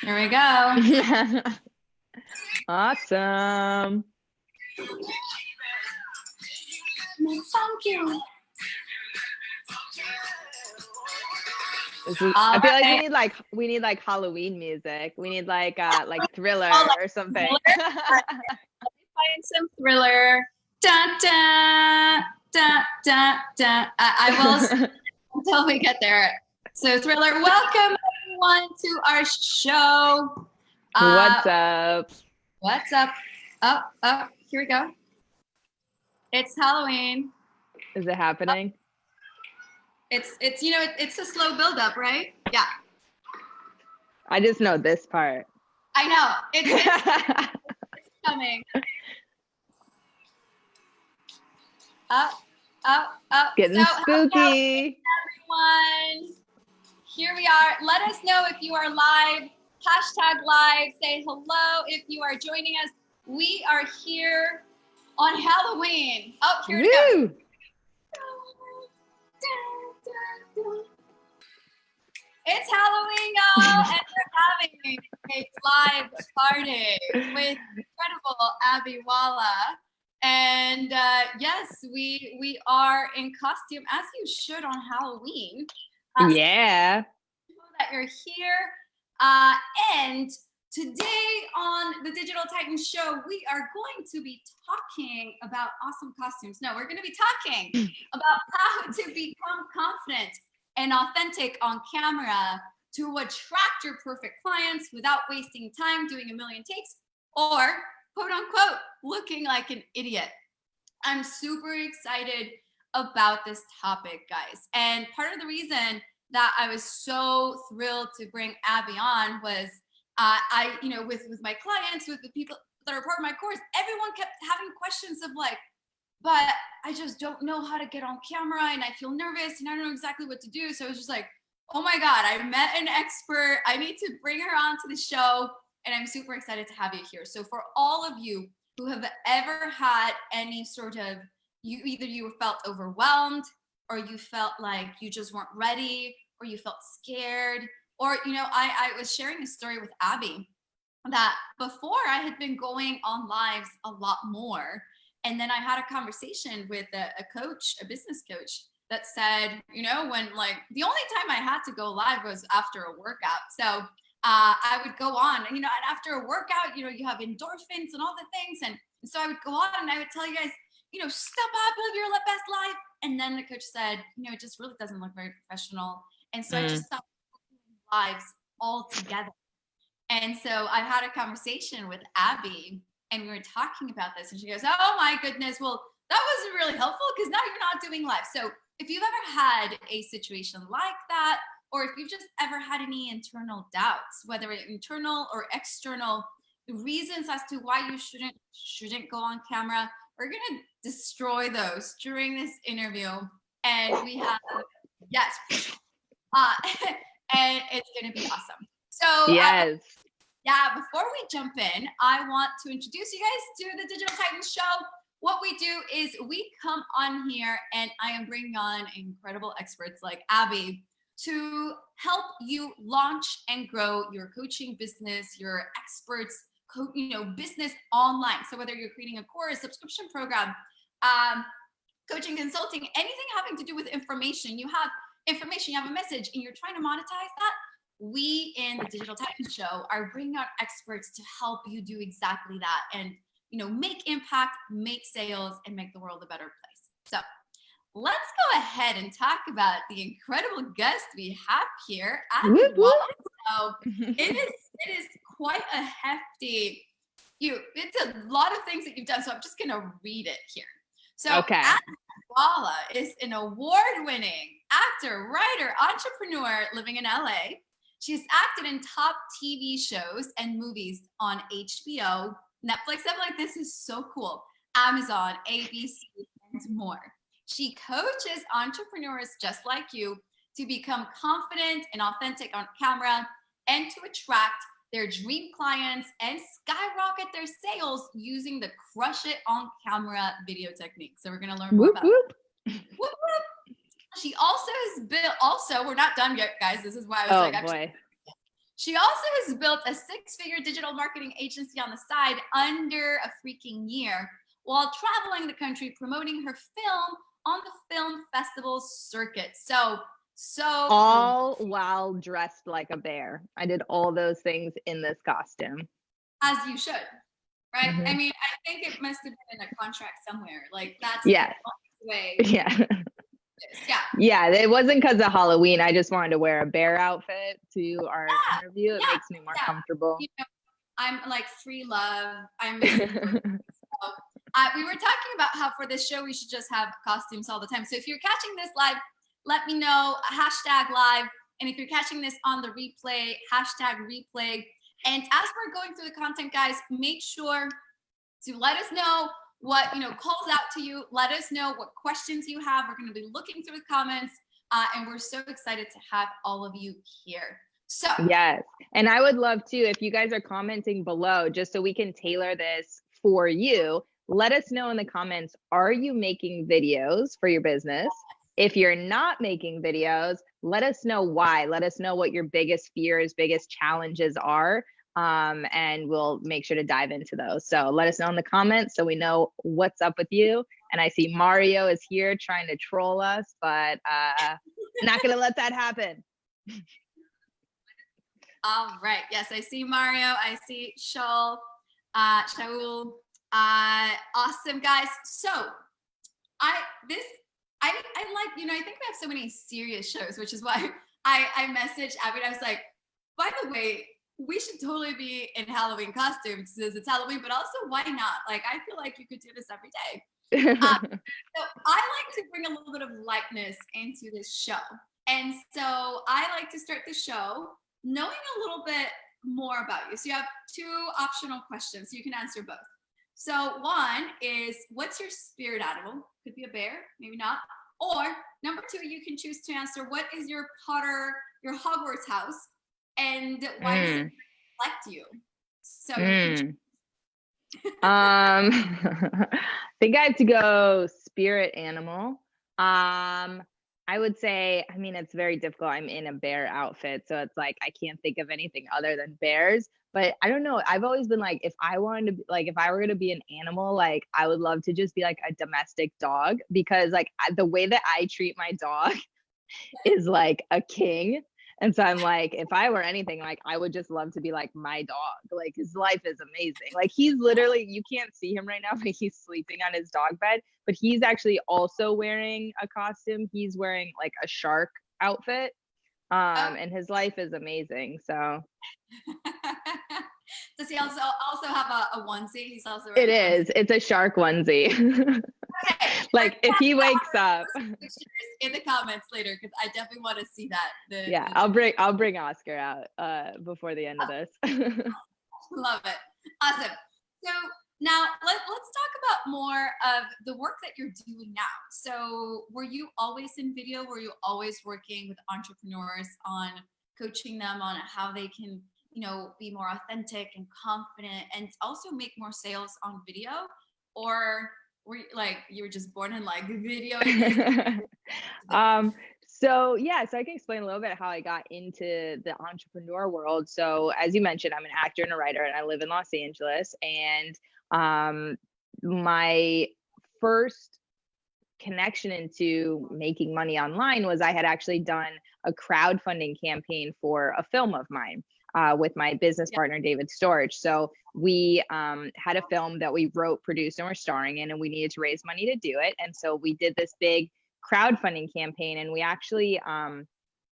Here we go. Awesome. Thank you. I feel like we need like Halloween music. We need like Thriller or something. Find some Thriller. Dun, dun, dun, dun, dun. I will until we get there. So Thriller, welcome everyone to our show. What's up? What's up? Oh, here we go. It's Halloween. Is it happening? It's it's a slow build up, right? Yeah. I just know this part. I know. It's coming. Up. Getting spooky. Everyone, here we are. Let us know if you are live. Hashtag live. Say hello if you are joining us. We are here on Halloween. Oh, here we go. It's Halloween, y'all, and we're having a live party with incredible Abby Walla. And yes, we are in costume, as you should on Halloween. Yeah. That you're here. And today on the Digital Titans Show, we are going to be talking about awesome costumes. No, we're going to be talking about how to become confident and authentic on camera to attract your perfect clients without wasting time doing a million takes or, quote unquote, looking like an idiot. I'm super excited about this topic, guys. And part of the reason that I was so thrilled to bring Abby on was with my clients, with the people that are part of my course, everyone kept having questions of like, but I just don't know how to get on camera and I feel nervous and I don't know exactly what to do. So I was just like, oh my God, I met an expert. I need to bring her on to the show. And I'm super excited to have you here. So for all of you who have ever had any sort of, either you felt overwhelmed or you felt like you just weren't ready or you felt scared, or, I was sharing a story with Abby that before I had been going on lives a lot more. And then I had a conversation with a coach, a business coach, that said, when like the only time I had to go live was after a workout. So I would go on, and after a workout, you have endorphins and all the things. And so I would go on and I would tell you guys, step up, live your best life. And then the coach said, it just really doesn't look very professional. And so I just stopped lives altogether. And so I had a conversation with Abby and we were talking about this and she goes, oh my goodness, well, that wasn't really helpful because now you're not doing live. So if you've ever had a situation like that, or if you've just ever had any internal doubts, whether it's internal or external reasons as to why you shouldn't go on camera, we're going to destroy those during this interview. And we have, yes, and it's going to be awesome. So yes. Before we jump in, I want to introduce you guys to the Digital Titans Show. What we do is we come on here and I am bringing on incredible experts like Abby to help you launch and grow your coaching business, your experts, business online. So whether you're creating a course, subscription program, coaching, consulting, anything having to do with information, you have information, you have a message and you're trying to monetize that, we in the Digital Titans Show are bringing out experts to help you do exactly that and, make impact, make sales, and make the world a better place. So let's go ahead and talk about the incredible guest we have here. So it is quite a hefty, it's a lot of things that you've done. So I'm just going to read it here. So Abby Walla is an award-winning actor, writer, entrepreneur living in LA. She's acted in top TV shows and movies on HBO, Netflix. I'm like, this is so cool. Amazon, ABC, and more. She coaches entrepreneurs just like you to become confident and authentic on camera and to attract their dream clients and skyrocket their sales using the crush it on camera video technique. So we're going to learn more about it. She also has built, we're not done yet, guys. This is why I was She also has built a 6-figure digital marketing agency on the side under a freaking year while traveling the country promoting her film on the film festival circuit. So All while dressed like a bear. I did all those things in this costume. as you should, right? Mhm. I mean, I think it must have been in a contract somewhere. Like that's Yeah. the way. Yeah. Yeah. Yeah, it wasn't because of Halloween. I just wanted to wear a bear outfit to our interview. It makes me more comfortable. You know, I'm like free love. I'm we were talking about how for this show we should just have costumes all the time. So if you're catching this live, let me know, hashtag live. And if you're catching this on the replay, hashtag replay. And as we're going through the content, guys, make sure to let us know what calls out to you. Let us know what questions you have. We're going to be looking through the comments, and we're so excited to have all of you here. So yes, and I would love to, if you guys are commenting below, just so we can tailor this for you, let us know in the comments, are you making videos for your business? If you're not making videos, let us know why. Let us know what your biggest fears, biggest challenges are, and we'll make sure to dive into those. So let us know in the comments so we know what's up with you. And I see Mario is here trying to troll us, but not gonna let that happen. All right. Yes, I see Mario. I see Shaul. Awesome, guys. So I like, I think we have so many serious shows, which is why I messaged Abby. I was like, by the way, we should totally be in Halloween costumes because it's Halloween, but also why not? Like, I feel like you could do this every day. So I like to bring a little bit of lightness into this show. And so I like to start the show knowing a little bit more about you. So you have 2 optional questions. You can answer both. So one is, what's your spirit animal? Could be a bear, maybe not. Or number 2, you can choose to answer, what is your Hogwarts house? And why does it reflect you? So I think I have to go spirit animal. I would say, I mean, it's very difficult. I'm in a bear outfit, so it's like I can't think of anything other than bears. But I don't know. I've always been like, if I were going to be an animal, like I would love to just be like a domestic dog, because like the way that I treat my dog is like a king. And so I'm like, if I were anything, like I would just love to be like my dog. Like his life is amazing. Like he's literally, you can't see him right now, but he's sleeping on his dog bed, but he's actually also wearing a costume. He's wearing like a shark outfit. And his life is amazing. So does he also have a onesie? He's also it is. It's a shark onesie. Okay. Like if he wakes up in the comments later, because I definitely want to see that. Yeah, I'll bring Oscar out before the end of this. Love it. Awesome. So now let's talk about more of the work that you're doing now. So were you always in video? Were you always working with entrepreneurs on coaching them on how they can, be more authentic and confident and also make more sales on video? Or were you were just born in like video? So I can explain a little bit how I got into the entrepreneur world. So as you mentioned, I'm an actor and a writer, and I live in Los Angeles. And my first connection into making money online was I had actually done a crowdfunding campaign for a film of mine with my business partner, David Storage. So we had a film that we wrote, produced, and were starring in, and we needed to raise money to do it. And so we did this big crowdfunding campaign, and we actually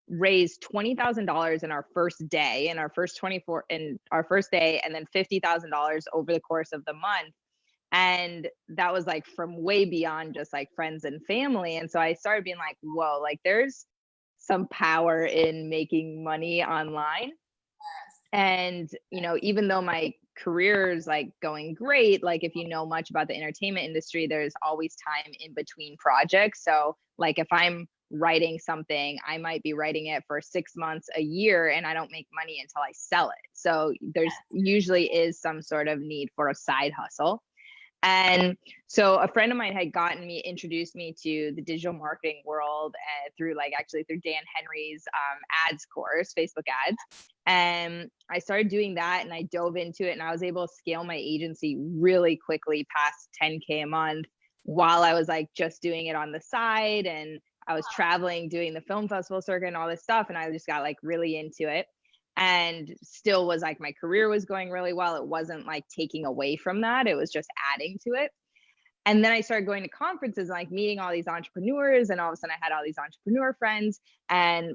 raised $20,000 in our first day, in our first day, and then $50,000 over the course of the month. And that was like from way beyond just like friends and family. And so I started being like, whoa, like there's some power in making money online. And, even though my career is like going great, like if you know much about the entertainment industry, there's always time in between projects. So like if I'm writing something, I might be writing it for 6 months, a year, and I don't make money until I sell it. So there's usually is some sort of need for a side hustle. And so a friend of mine had introduced me to the digital marketing world through Dan Henry's ads course, Facebook ads. And I started doing that and I dove into it, and I was able to scale my agency really quickly past 10K a month while I was like just doing it on the side. And I was traveling, doing the film festival circuit and all this stuff. And I just got like really into it, and still was like, my career was going really well. It wasn't like taking away from that. It was just adding to it. And then I started going to conferences and like meeting all these entrepreneurs, and all of a sudden I had all these entrepreneur friends. And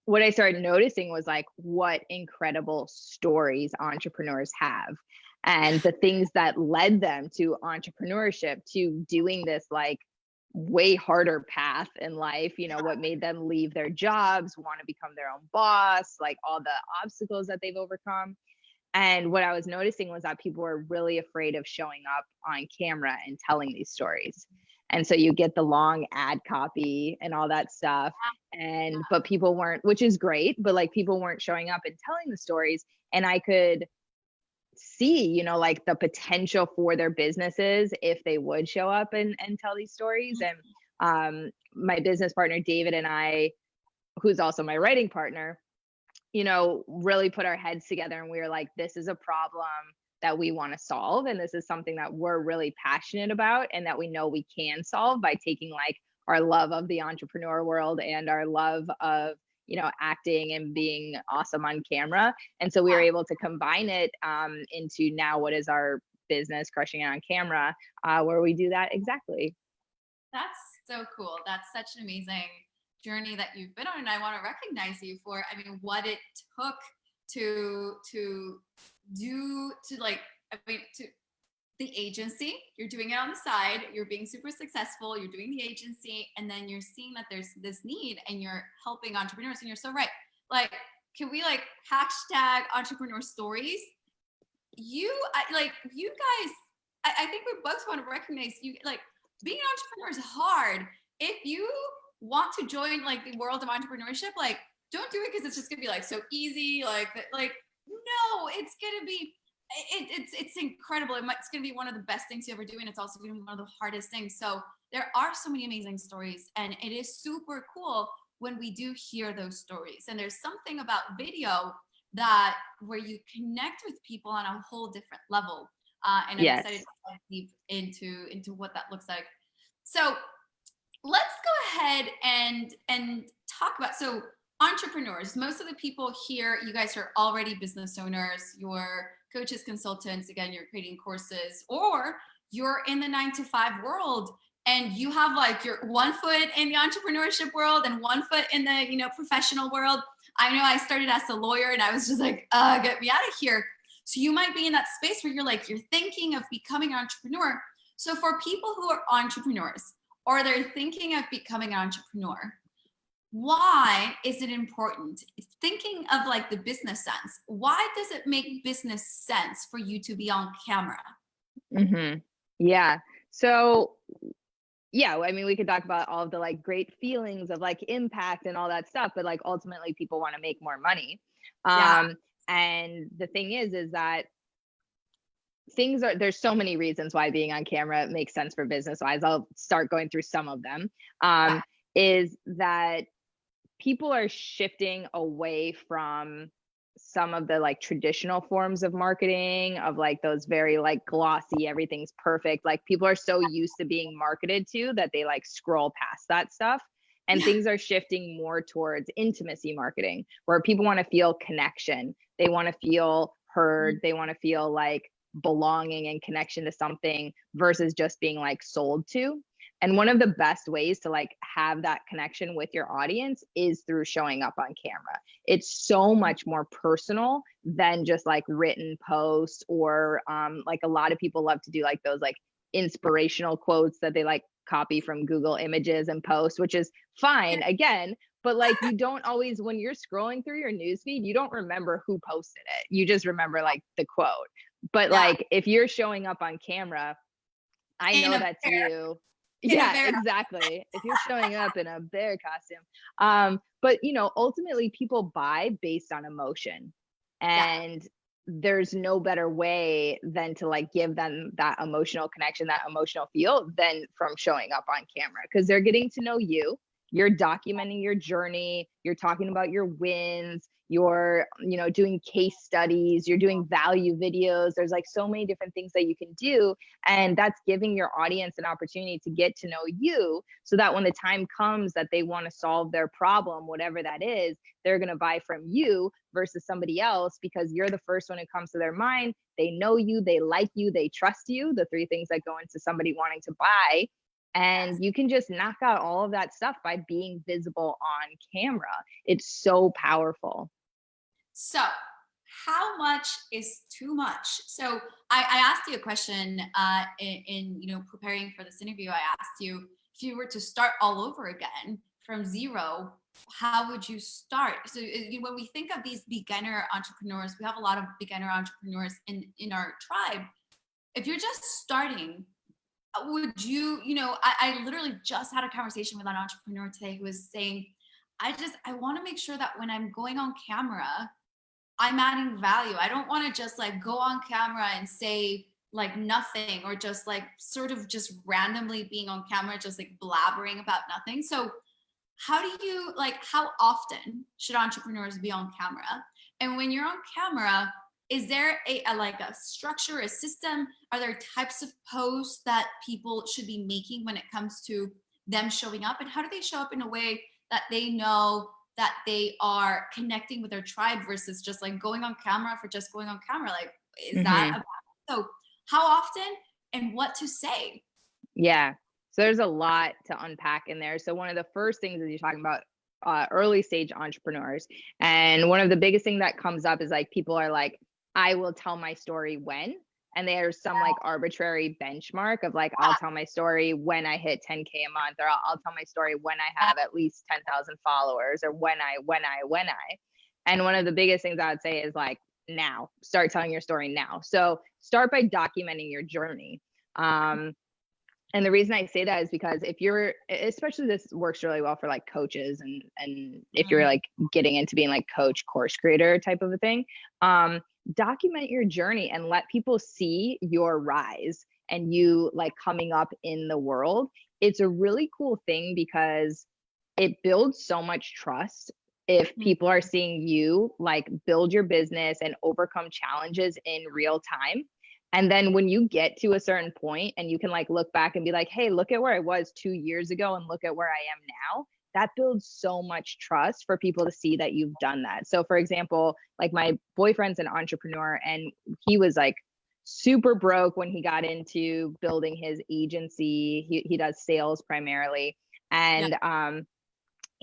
what I started noticing was like what incredible stories entrepreneurs have, and the things that led them to entrepreneurship, to doing this like way harder path in life, what made them leave their jobs, want to become their own boss, like all the obstacles that they've overcome. And what I was noticing was that people were really afraid of showing up on camera and telling these stories. And so you get the long ad copy and all that stuff. But people weren't, which is great, but like people weren't showing up and telling the stories. And I could see, like the potential for their businesses if they would show up and tell these stories. And my business partner, David, and I, who's also my writing partner, really put our heads together, and we were like, this is a problem that we want to solve. And this is something that we're really passionate about, and that we know we can solve by taking like our love of the entrepreneur world and our love of, acting and being awesome on camera. And so we were able to combine it into now what is our business, Crushing It on Camera, where we do that exactly. That's so cool. That's such an amazing journey that you've been on, and I want to recognize you for, what it took to the agency. You're doing it on the side, you're being super successful, you're doing the agency, and then you're seeing that there's this need and you're helping entrepreneurs. And you're so right. Like, can we like hashtag entrepreneur stories? You guys, I think we both want to recognize you, like, being an entrepreneur is hard. If you want to join like the world of entrepreneurship, like, don't do it because it's just gonna be like so easy. No, it's gonna be it's incredible. It's gonna be one of the best things you ever do, and it's also gonna be one of the hardest things. So there are so many amazing stories, and it is super cool when we do hear those stories. And there's something about video that where you connect with people on a whole different level. And I'm excited to dive deep into what that looks like. So let's go ahead and talk about, so entrepreneurs, most of the people here, you guys are already business owners, you're coaches, consultants, again, you're creating courses, or you're in the 9-to-5 world and you have like your one foot in the entrepreneurship world and one foot in the, professional world. I know I started as a lawyer and I was just like, get me out of here. So you might be in that space where you're thinking of becoming an entrepreneur. So for people who are entrepreneurs, or they're thinking of becoming an entrepreneur, why is it important? Thinking of like the business sense, why does it make business sense for you to be on camera? Mm-hmm. Yeah. So yeah, we could talk about all of the like great feelings of like impact and all that stuff, but like ultimately people want to make more money. And the thing is that there's so many reasons why being on camera makes sense for business wise. I'll start going through some of them. Is that people are shifting away from some of the like traditional forms of marketing, of like those very like glossy, everything's perfect. Like people are so used to being marketed to that they like scroll past that stuff. And things are shifting more towards intimacy marketing, where people want to feel connection. They want to feel heard. They want to feel like belonging and connection to something versus just being like sold to. And one of the best ways to like have that connection with your audience is through showing up on camera. It's so much more personal than just like written posts, or like a lot of people love to do like those like inspirational quotes that they like copy from Google Images and post, which is fine again, but like you don't always, when you're scrolling through your newsfeed, you don't remember who posted it. You just remember like the quote. But like if you're showing up on camera, I know that's you. Yeah, exactly. If you're showing up in a bear costume. But ultimately people buy based on emotion. And there's no better way than to like give them that emotional connection, that emotional feel than from showing up on camera, because they're getting to know you. You're documenting your journey. You're talking about your wins. You're, you know, doing case studies. You're doing value videos. There's like so many different things that you can do. And that's giving your audience an opportunity to get to know you, so that when the time comes that they want to solve their problem, whatever that is, they're going to buy from you versus somebody else, because you're the first one who comes to their mind. They know you, they like you, they trust you, the three things that go into somebody wanting to buy. And you can just knock out all of that stuff by being visible on camera. It's so powerful. So how much is too much? So I asked you a question in you know, preparing for this interview. I asked you, if you were to start all over again from zero, how would you start? So when we think of these beginner entrepreneurs, we have a lot of beginner entrepreneurs in our tribe. If you're just starting, would you, you know, I literally just had a conversation with an entrepreneur today who was saying, I want to make sure that when I'm going on camera, I'm adding value. I don't want to just like go on camera and say like nothing, or just like sort of just randomly being on camera, just like blabbering about nothing. So how do you, like, how often should entrepreneurs be on camera? And when you're on camera, is there a like a structure, a system? Are there types of posts that people should be making when it comes to them showing up? And how do they show up in a way that they know that they are connecting with their tribe versus just like going on camera for just going on camera? Like, is that so how often and what to say? Yeah. So there's a lot to unpack in there. So one of the first things is you're talking about early stage entrepreneurs. And one of the biggest thing that comes up is like, people are like, I will tell my story when, and there's some like arbitrary benchmark of like, I'll tell my story when I hit 10K a month, or I'll tell my story when I have at least 10,000 followers, or when I. And one of the biggest things I would say is like, now, start telling your story now. So start by documenting your journey. And the reason I say that is because if you're, especially this works really well for like coaches, and if you're like getting into being like coach, course creator type of a thing, document your journey and let people see your rise and you like coming up in the world. It's a really cool thing because it builds so much trust if people are seeing you like build your business and overcome challenges in real time. And then when you get to a certain point and you can like look back and be like, hey, look at where I was 2 years ago and look at where I am now, that builds so much trust for people to see that you've done that. So for example, like my boyfriend's an entrepreneur, and he was like super broke when he got into building his agency. He does sales primarily. And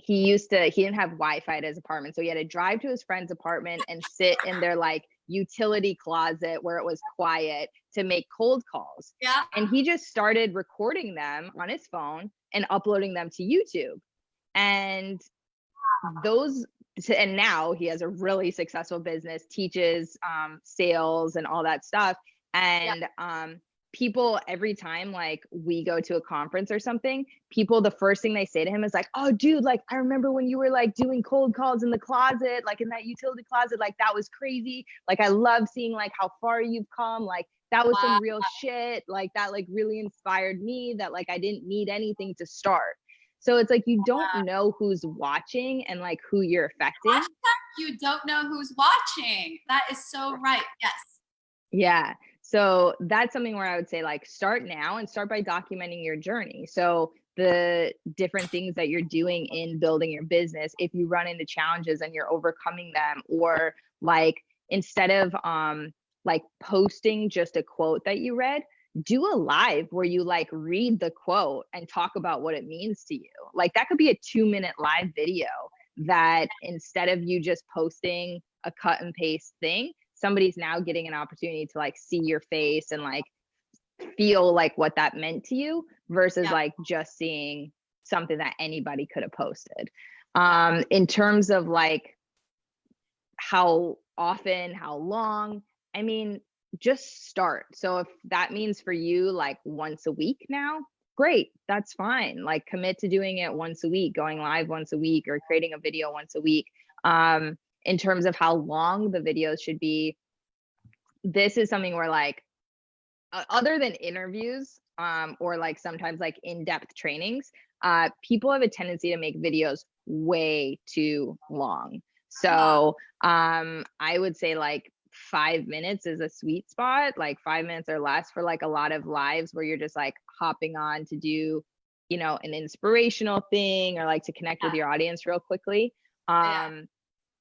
he didn't have Wi-Fi at his apartment. So he had to drive to his friend's apartment and sit in their like utility closet where it was quiet to make cold calls. Yeah. And he just started recording them on his phone and uploading them to YouTube. And and now he has a really successful business, teaches sales and all that stuff. And people, every time like we go to a conference or something, people, the first thing they say to him is like, oh dude, like I remember when you were like doing cold calls in the closet, like in that utility closet, like that was crazy. Like I love seeing like how far you've come. Like that was some real shit. Like that like really inspired me, that like I didn't need anything to start. So it's like, you don't know who's watching and like who you're affecting. You don't know who's watching. That is so right. Yes. Yeah. So that's something where I would say like start now and start by documenting your journey. So the different things that you're doing in building your business, if you run into challenges and you're overcoming them, or like instead of like posting just a quote that you read, do a live where you like read the quote and talk about what it means to you. Like that could be a 2-minute live video that instead of you just posting a cut and paste thing, somebody's now getting an opportunity to like see your face and like feel like what that meant to you versus like just seeing something that anybody could have posted. In terms of like how often, how long, I mean, just start. So if that means for you like once a week now, great, that's fine. Like commit to doing it once a week, going live once a week, or creating a video once a week. In terms of how long the videos should be, this is something where like, other than interviews, or like sometimes like in-depth trainings, people have a tendency to make videos way too long. So I would say like 5 minutes is a sweet spot, like 5 minutes or less for like a lot of lives where you're just like hopping on to do, you know, an inspirational thing or like to connect with your audience real quickly.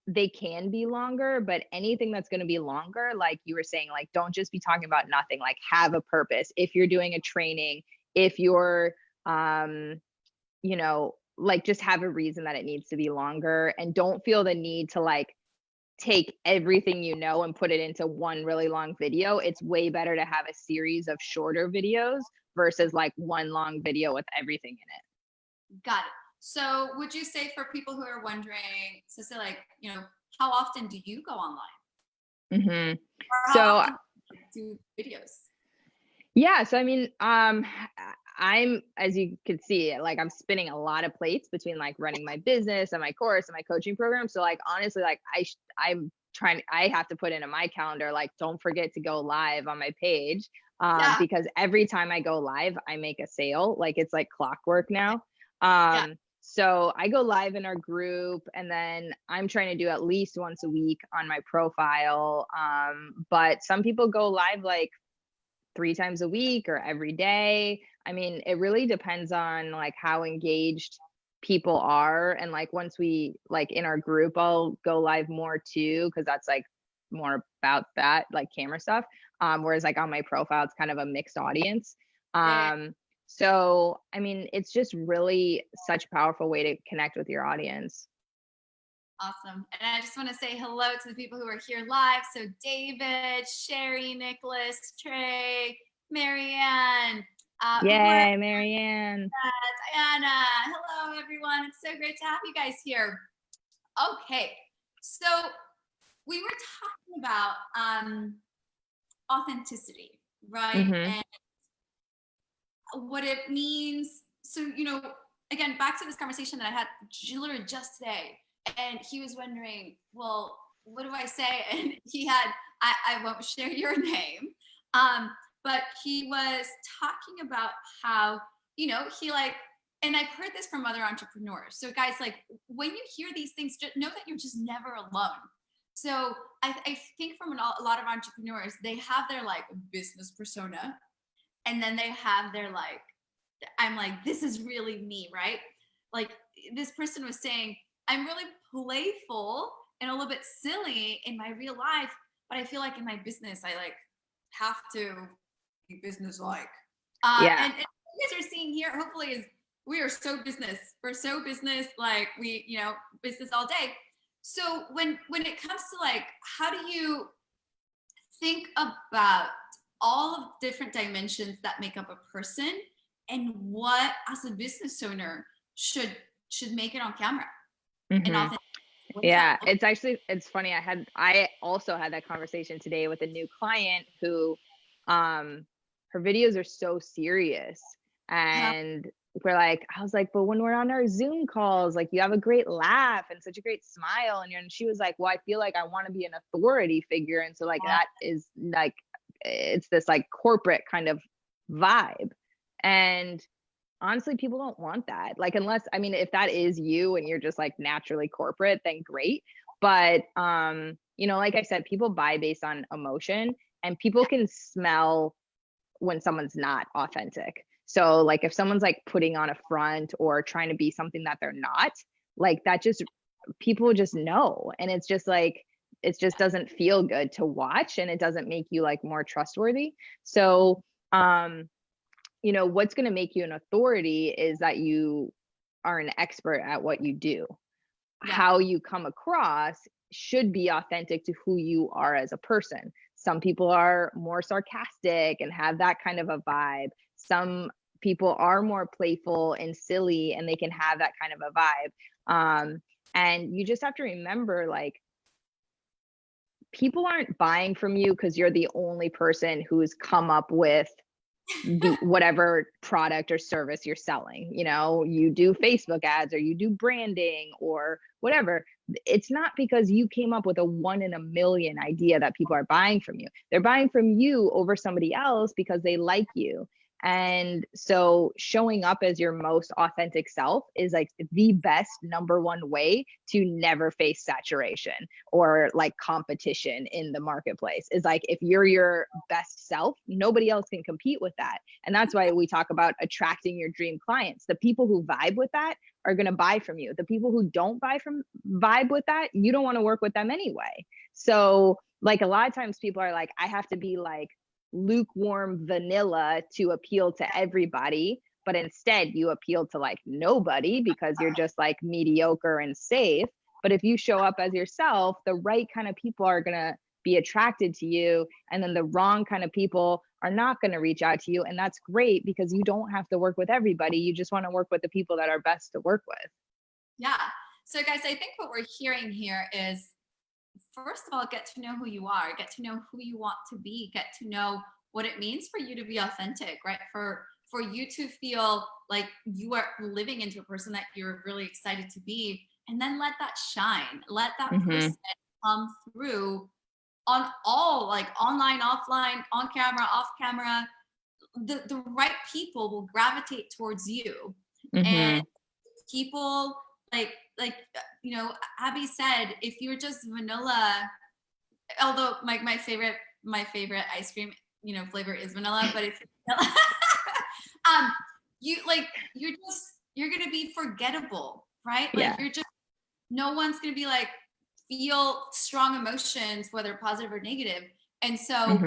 They can be longer, but anything that's going to be longer, like you were saying, like don't just be talking about nothing, like have a purpose. If you're doing a training, if you're you know, like just have a reason that it needs to be longer, and don't feel the need to like take everything you know and put it into one really long video. It's way better to have a series of shorter videos versus like one long video with everything in it. Got it. So would you say, for people who are wondering, so say like, you know, how often do you go online? Mm-hmm. Or how So often do you do videos? yeah, so I mean, I'm, as you could see, like I'm spinning a lot of plates between like running my business and my course and my coaching program. So like honestly, like I have to put into my calendar, like don't forget to go live on my page, because every time I go live, I make a sale. Like it's like clockwork now. So I go live in our group, and then I'm trying to do at least once a week on my profile. But some people go live like 3 times a week or every day. I mean, it really depends on like how engaged people are. And like once we like in our group, I'll go live more too, because that's like more about that like camera stuff. Whereas like on my profile, it's kind of a mixed audience. So I mean, it's just really such a powerful way to connect with your audience. Awesome. And I just want to say hello to the people who are here live. So David, Sherry, Nicholas, Trey, Marianne. Yay, Marianne. Diana. Hello, everyone. It's so great to have you guys here. Okay. So we were talking about authenticity, right? And what it means. So, you know, again, back to this conversation that I had literally just today. And he was wondering, well, what do I say? And he had, I won't share your name, but he was talking about how, you know, he like, and I've heard this from other entrepreneurs. So guys, like when you hear these things, just know that you're just never alone. So I think from a lot of entrepreneurs, they have their like business persona, and then they have their like, I'm like, this is really me, right? Like this person was saying, I'm really playful and a little bit silly in my real life, but I feel like in my business, I like have to be business-like. And what you guys are seeing here, hopefully, is we are so business. We're so business, like we, you know, business all day. So when it comes to like, how do you think about all of different dimensions that make up a person, and what as a business owner should make it on camera? Yeah, it's funny. I also had that conversation today with a new client who, her videos are so serious, and we're like, I was like, but when we're on our Zoom calls, like you have a great laugh and such a great smile, and she was like, well, I feel like I want to be an authority figure, and so like that is like, it's this like corporate kind of vibe, and honestly, people don't want that. Like, unless, I mean, if that is you and you're just like naturally corporate, then great. But, you know, like I said, people buy based on emotion, and people can smell when someone's not authentic. So like if someone's like putting on a front or trying to be something that they're not, like that just, people just know. And it's just like, it just doesn't feel good to watch, and it doesn't make you like more trustworthy. So, you know, what's going to make you an authority is that you are an expert at what you do. How you come across should be authentic to who you are as a person. Some people are more sarcastic and have that kind of a vibe. Some people are more playful and silly, and they can have that kind of a vibe. And you just have to remember, like, people aren't buying from you because you're the only person who's come up with the whatever product or service you're selling. You know, you do Facebook ads or you do branding or whatever. it's not because you came up with a 1 in a million idea that people are buying from you. They're buying from you over somebody else because they like you. And so showing up as your most authentic self is like the best number one way to never face saturation or like competition in the marketplace. Is like, if you're your best self, nobody else can compete with that. And that's why we talk about attracting your dream clients. The people who vibe with that are going to buy from you. The people who don't vibe with that, you don't want to work with them anyway. So like a lot of times people are like, I have to be like lukewarm vanilla to appeal to everybody, but instead you appeal to like nobody because you're just like mediocre and safe. But if you show up as yourself, the right kind of people are going to be attracted to you, and then the wrong kind of people are not going to reach out to you. And that's great because you don't have to work with everybody. You just want to work with the people that are best to work with. Yeah. So guys, I think what we're hearing here is, first of all, get to know who you are, get to know who you want to be, get to know what it means for you to be authentic, right? For you to feel like you are living into a person that you're really excited to be, and then let that shine, let that person come through on all, like online, offline, on camera, off camera. The right people will gravitate towards you. And people like Abby said, if you're just vanilla, although my favorite ice cream flavor is vanilla, but if vanilla, you're gonna be forgettable, right? Like you're just, no one's gonna be like, feel strong emotions, whether positive or negative. And so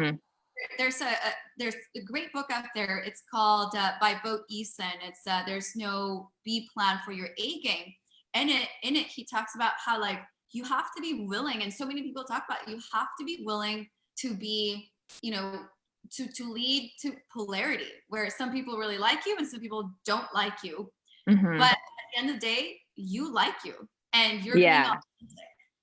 there's a great book out there. It's called by Bo Eason. It's There's No B Plan for Your A Game. And in it, he talks about how like you have to be willing, and so many people talk about, you have to be willing to be, to lead to polarity, where some people really like you and some people don't like you. But at the end of the day, you like you and you're being authentic,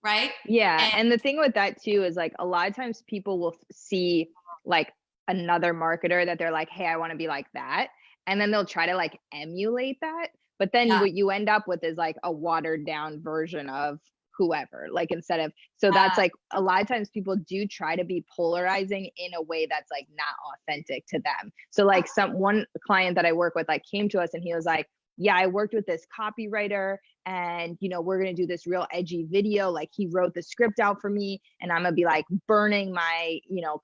right? And the thing with that too is like a lot of times people will see like another marketer that they're like, hey, I want to be like that. And then they'll try to like emulate that. But then what you end up with is like a watered down version of whoever, like instead of, so that's like a lot of times people do try to be polarizing in a way that's like not authentic to them. So like one client that I work with like came to us and he was like, yeah, I worked with this copywriter and, we're going to do this real edgy video. Like he wrote the script out for me and I'm going to be like burning my,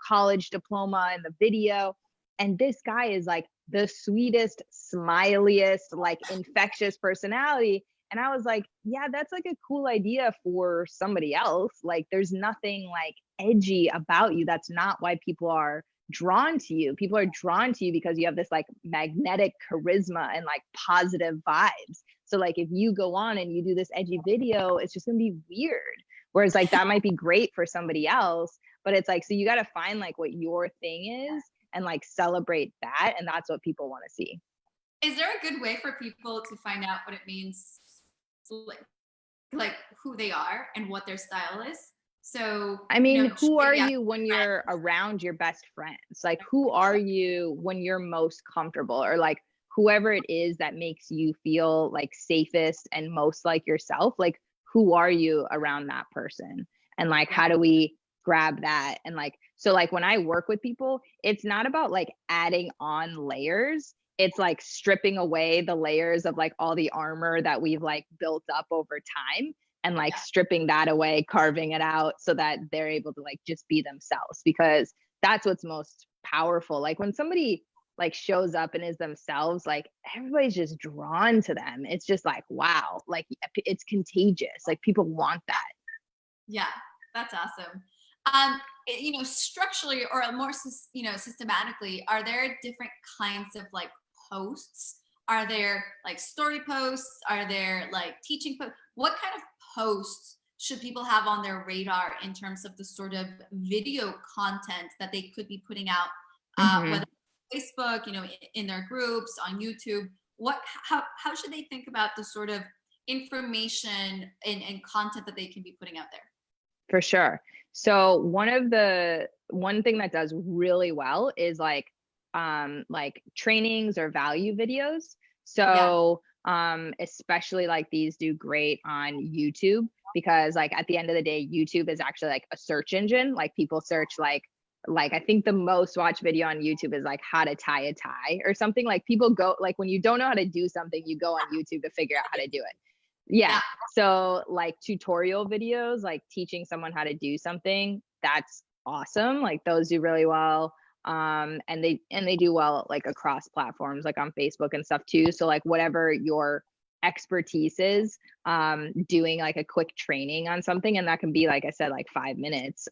college diploma in the video. And this guy is like the sweetest, smiliest, like infectious personality. And I was like, yeah, that's like a cool idea for somebody else. Like there's nothing like edgy about you. That's not why people are drawn to you. People are drawn to you because you have this like magnetic charisma and like positive vibes. So like if you go on and you do this edgy video, it's just gonna be weird. Whereas like that might be great for somebody else, but it's like, so you got to find like what your thing is and like celebrate that. And that's what people want to see. Is there a good way for people to find out what it means, like who they are and what their style is? So I mean, who are you when you're around your best friends? Like who are you when you're most comfortable, or like whoever it is that makes you feel like safest and most like yourself? Like who are you around that person? And like how do we grab that? And like, so like when I work with people, it's not about like adding on layers. It's like stripping away the layers of like all the armor that we've like built up over time, and like stripping that away, carving it out so that they're able to like just be themselves, because that's what's most powerful. Like when somebody like shows up and is themselves, like everybody's just drawn to them. It's just like, wow, like it's contagious. Like people want that. Yeah, that's awesome. Structurally or more, systematically, are there different kinds of like posts? Are there like story posts? Are there like teaching posts? What kind of posts should people have on their radar in terms of the sort of video content that they could be putting out, whether Facebook, in their groups, on YouTube? How should they think about the sort of information and content that they can be putting out there? For sure. So one thing that does really well is like trainings or value videos. So especially like these do great on YouTube. because like at the end of the day, YouTube is actually like a search engine. Like people search like I think the most watched video on YouTube is like how to tie a tie or something. Like people go, like when you don't know how to do something, you go on YouTube to figure out how to do it. Yeah. So like tutorial videos, like teaching someone how to do something, that's awesome. Like those do really well. And they do well like across platforms, like on Facebook and stuff too. So like whatever your expertise is, doing like a quick training on something, and that can be, like I said, like 5 minutes,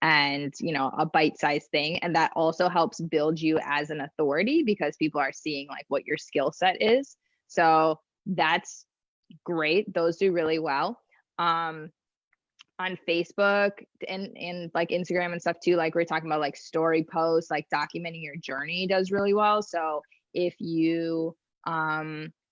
and you know, a bite-sized thing, and that also helps build you as an authority because people are seeing like what your skill set is. So that's great. Those do really well. On Facebook and like Instagram and stuff too, like we're talking about, like story posts, like documenting your journey does really well. So if you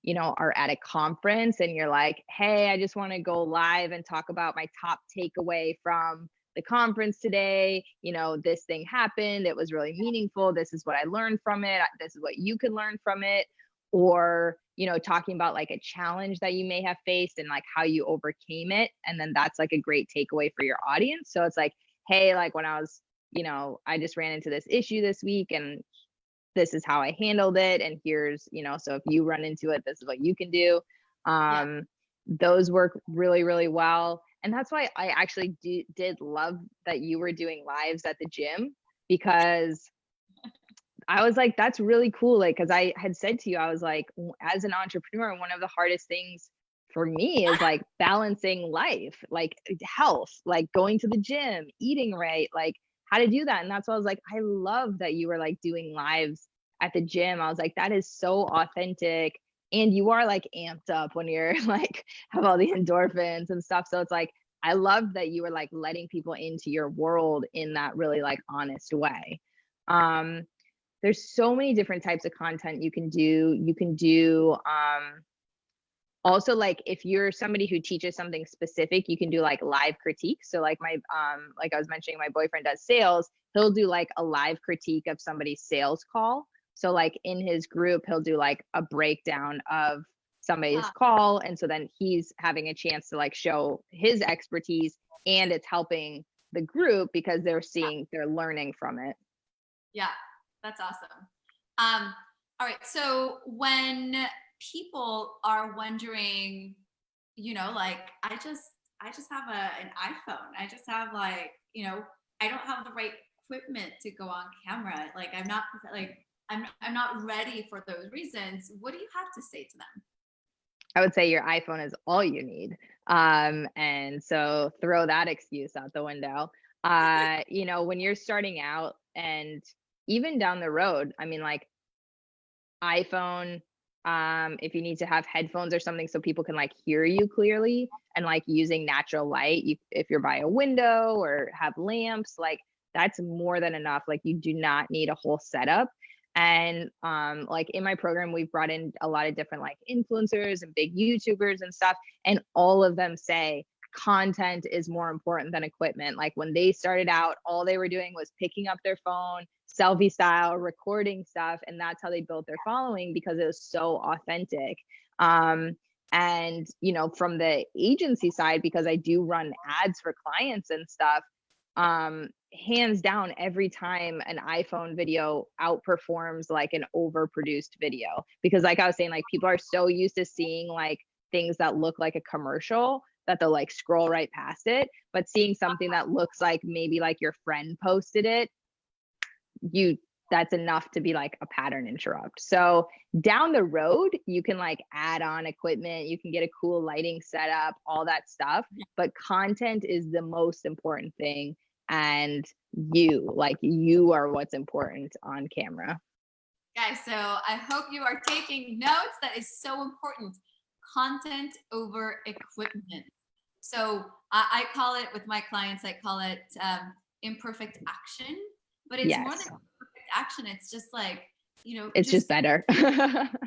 you know, are at a conference and you're like, hey, I just want to go live and talk about my top takeaway from the conference today. You know, this thing happened, it was really meaningful, this is what I learned from it, this is what you can learn from it. Or, you know, talking about like a challenge that you may have faced and like how you overcame it. And then that's like a great takeaway for your audience. So it's like, hey, like when I was, you know, I just ran into this issue this week and this is how I handled it. And here's, you know, so if you run into it, this is what you can do. Those work really, really well. And that's why I actually did love that you were doing lives at the gym, because I was like, that's really cool. Like, cause I had said to you, I was like, as an entrepreneur, one of the hardest things for me is like balancing life, like health, like going to the gym, eating right, like how to do that. And that's why I was like, I love that you were like doing lives at the gym. I was like, that is so authentic. And you are like amped up when you're like, have all the endorphins and stuff. So it's like, I love that you were like letting people into your world in that really like honest way. There's so many different types of content you can do. You can do also, like if you're somebody who teaches something specific, you can do like live critique. So like my like I was mentioning, my boyfriend does sales. He'll do like a live critique of somebody's sales call. So like in his group, he'll do like a breakdown of somebody's call, and so then he's having a chance to like show his expertise, and it's helping the group because they're learning from it. Yeah. That's awesome. All right. So when people are wondering, you know, like I just have an iPhone. I just have like, you know, I don't have the right equipment to go on camera. Like I'm not ready for those reasons. What do you have to say to them? I would say your iPhone is all you need. And so throw that excuse out the window. You know, when you're starting out and even down the road, I mean, like iPhone, if you need to have headphones or something so people can like hear you clearly, and like using natural light, if you're by a window or have lamps, like that's more than enough. Like you do not need a whole setup. And like in my program, we've brought in a lot of different like influencers and big YouTubers and stuff, and all of them say content is more important than equipment. Like when they started out, all they were doing was picking up their phone, selfie style, recording stuff, and that's how they built their following because it was so authentic. And you know, from the agency side, because I do run ads for clients and stuff, hands down, every time an iPhone video outperforms like an overproduced video, because like I was saying, like people are so used to seeing like things that look like a commercial that they'll like scroll right past it, but seeing something that looks like maybe like your friend posted it, that's enough to be like a pattern interrupt. So down the road, you can like add on equipment, you can get a cool lighting setup, all that stuff, but content is the most important thing. And you are what's important on camera. Guys, so I hope you are taking notes. That is so important. Content over equipment. So I call it, with my clients, I call it imperfect action, but it's more than perfect action. It's just like, you know, it's just better. Better,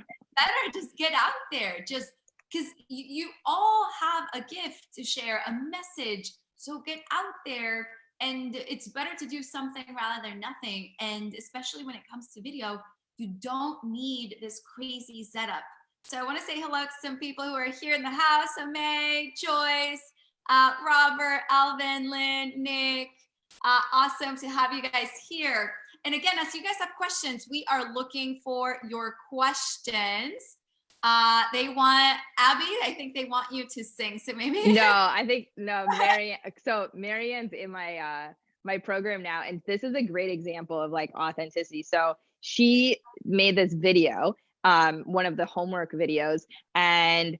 just get out there. Just because you all have a gift to share, a message. So get out there, and it's better to do something rather than nothing. And especially when it comes to video, you don't need this crazy setup. So I want to say hello to some people who are here in the house. So May, Joyce, Robert, Alvin, Lynn, Nick. Awesome to have you guys here. And again, as you guys have questions, we are looking for your questions. They want Abby. I think they want you to sing. So maybe. No, I think no, Marianne. So Marianne's in my my program now, and this is a great example of like authenticity. So she made this video, one of the homework videos, and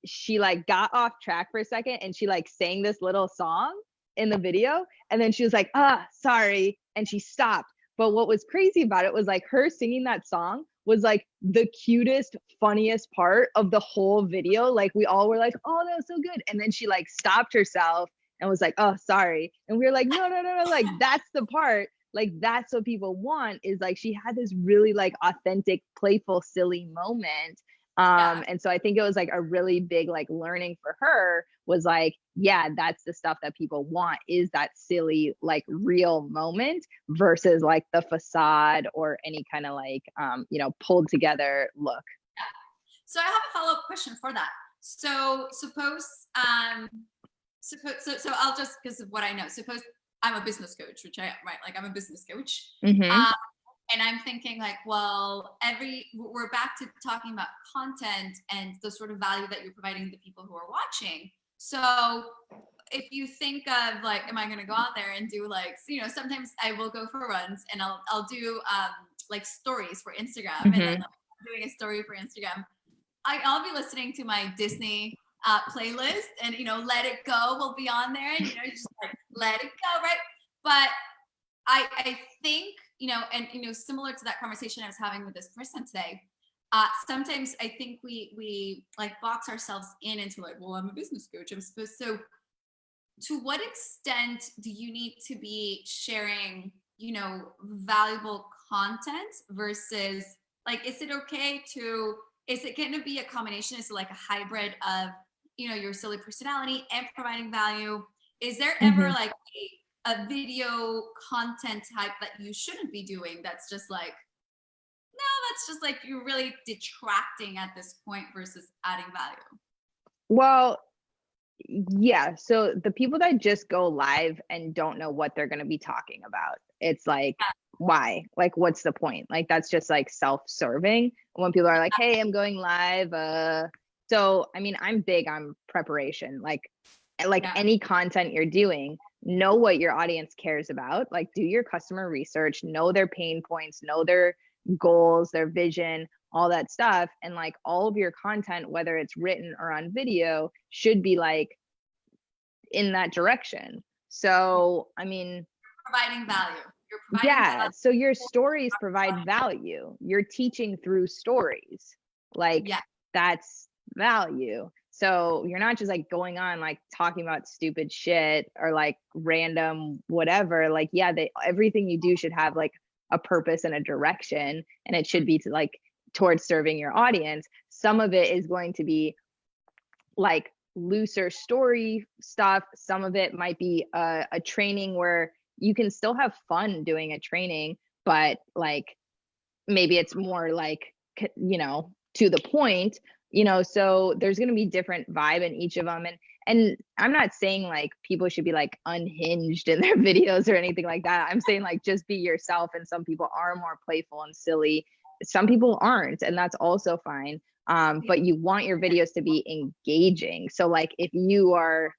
she like got off track for a second, and she like sang this little song in the video, and then she was like, sorry, and she stopped. But what was crazy about it was like her singing that song was like the cutest, funniest part of the whole video. Like we all were like, oh, that was so good. And then she like stopped herself and was like, oh, sorry. And we were like, no, like that's the part. Like that's what people want, is like she had this really like authentic, playful, silly moment. And so I think it was like a really big like learning for her, was like, yeah, that's the stuff that people want, is that silly, like real moment versus like the facade or any kind of like, pulled together look. So I have a follow-up question for that. So suppose, so I'll just, because of what I know, suppose I'm a business coach, which I am, right? Like I'm a business coach. Mm-hmm. And I'm thinking like, well, we're back to talking about content and the sort of value that you're providing to the people who are watching. So if you think of like, am I going to go out there and do like, sometimes I will go for runs and I'll do like stories for Instagram. Mm-hmm. And then I'm doing a story for Instagram. I'll be listening to my Disney playlist, and Let It Go will be on there, and just like let it go, right? But I think, and similar to that conversation I was having with this person today, sometimes I think we like box ourselves into like, well, I'm a business coach, I'm supposed to. To what extent do you need to be sharing, valuable content versus like, is it going to be a combination? Is it like a hybrid of, your silly personality and providing value? Is there ever like a video content type that you shouldn't be doing that's just like, no, that's just like you're really detracting at this point versus adding value? Well, yeah. So the people that just go live and don't know what they're going to be talking about, it's like, why? Like, what's the point? Like, that's just like self-serving. When people are like, hey, I'm going live. So, I mean, I'm big on preparation. Like any content you're doing, know what your audience cares about. Like, do your customer research, know their pain points, know their goals, their vision, all that stuff. And like all of your content, whether it's written or on video, should be like in that direction. So, I mean, providing value. You're providing value. So your stories provide value. You're teaching through stories. Like that's value. So you're not just like going on like talking about stupid shit or like random whatever. Like, everything you do should have like a purpose and a direction, and it should be to like towards serving your audience. Some of it is going to be like looser story stuff. Some of it might be a training where you can still have fun doing a training, but like maybe it's more like, to the point, so there's going to be different vibe in each of them. And I'm not saying like people should be like unhinged in their videos or anything like that. I'm saying like, just be yourself. And some people are more playful and silly. Some people aren't, and that's also fine. But you want your videos to be engaging. So like if you are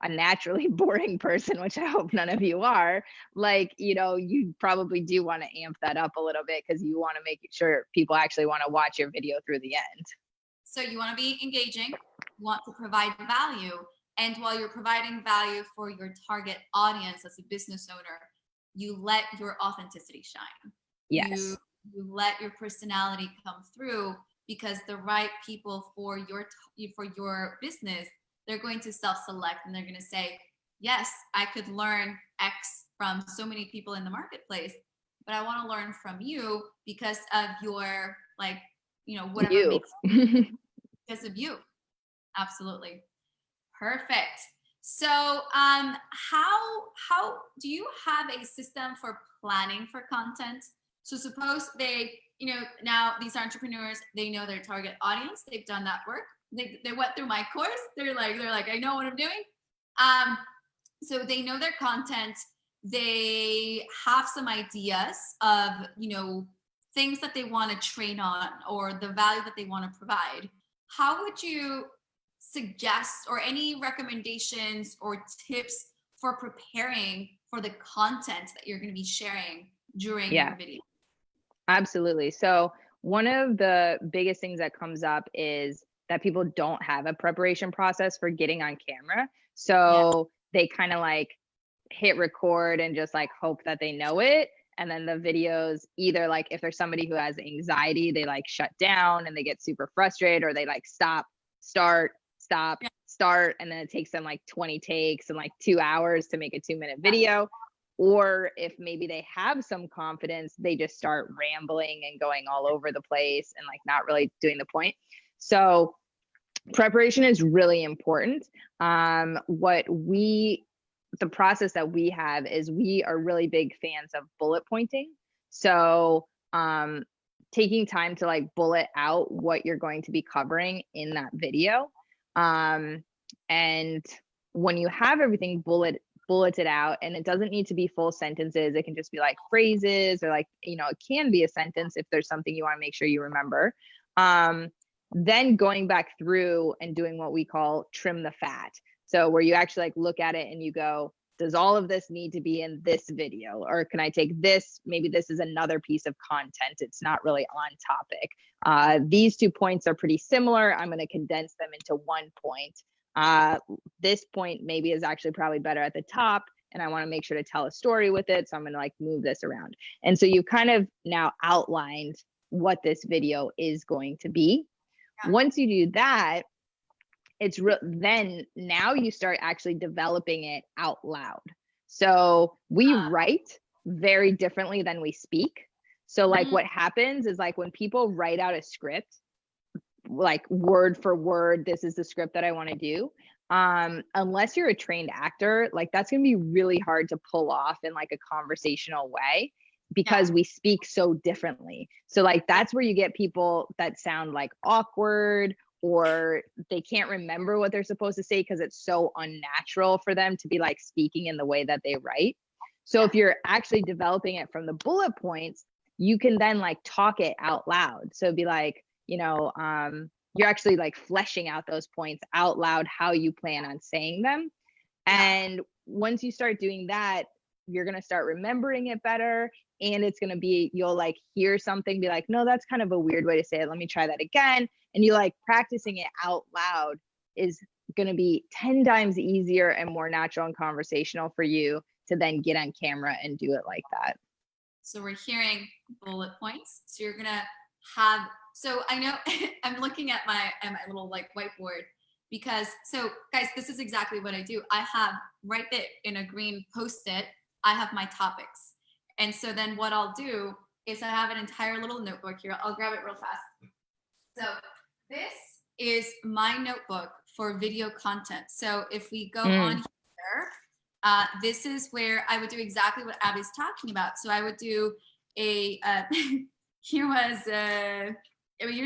a naturally boring person, which I hope none of you are, like, you probably do want to amp that up a little bit because you want to make sure people actually want to watch your video through the end. So you want to be engaging, you want to provide value. And while you're providing value for your target audience as a business owner, you let your authenticity shine. Yes. You let your personality come through, because the right people for your business, they're going to self-select, and they're going to say, yes, I could learn X from so many people in the marketplace, but I want to learn from you because of your like, whatever you. makes because of you. Absolutely. Perfect. So how do you have a system for planning for content? So suppose they, now these entrepreneurs, they know their target audience, they've done that work. They went through my course. They're like, I know what I'm doing. So they know their content. They have some ideas of, things that they want to train on or the value that they want to provide. How would you suggest, or any recommendations or tips for preparing for the content that you're going to be sharing during Yeah, your video? absolutely. So one of the biggest things that comes up is that people don't have a preparation process for getting on camera. Yeah. So they kind of like hit record and just like hope that they know it. And then the videos, either like if there's somebody who has anxiety, they like shut down and they get super frustrated, or they like stop, start, stop, Yeah. start. And then it takes them like 20 takes and like 2 hours to make a 2-minute video. Or if maybe they have some confidence, they just start rambling and going all over the place and like not really doing the point. So preparation is really important. The process that we have is we are really big fans of bullet pointing. So taking time to like bullet out what you're going to be covering in that video. And when you have everything bulleted out, and it doesn't need to be full sentences, it can just be like phrases, or like, it can be a sentence if there's something you want to make sure you remember. Then going back through and doing what we call trim the fat. So where you actually like look at it and you go, does all of this need to be in this video? Or can I take this? Maybe this is another piece of content. It's not really on topic. These 2 points are pretty similar. I'm going to condense them into 1 point. This point maybe is actually probably better at the top, and I want to make sure to tell a story with it. So I'm going to like move this around. And so you kind of now outlined what this video is going to be. Yeah. Once you do that, then now you start actually developing it out loud. So we write very differently than we speak. So like what happens is like when people write out a script, like word for word, this is the script that I want to do. Unless you're a trained actor, like that's going to be really hard to pull off in like a conversational way, because we speak so differently. So like that's where you get people that sound like awkward, or they can't remember what they're supposed to say because it's so unnatural for them to be like speaking in the way that they write. So if you're actually developing it from the bullet points, you can then like talk it out loud. So it'd be like, you're actually like fleshing out those points out loud, how you plan on saying them. And once you start doing that, you're going to start remembering it better. And it's going to be, you'll like hear something, be like, no, that's kind of a weird way to say it. Let me try that again. And you like practicing it out loud is going to be 10 times easier and more natural and conversational for you to then get on camera and do it like that. So we're hearing bullet points. So you're going to have, so I know I'm looking at my little like whiteboard, because, so guys, this is exactly what I do. I have right there in a green Post-it, I have my topics. And so then what I'll do is I have an entire little notebook here. I'll grab it real fast. So this is my notebook for video content. So if we go on here, this is where I would do exactly what Abby's talking about. So I would do here's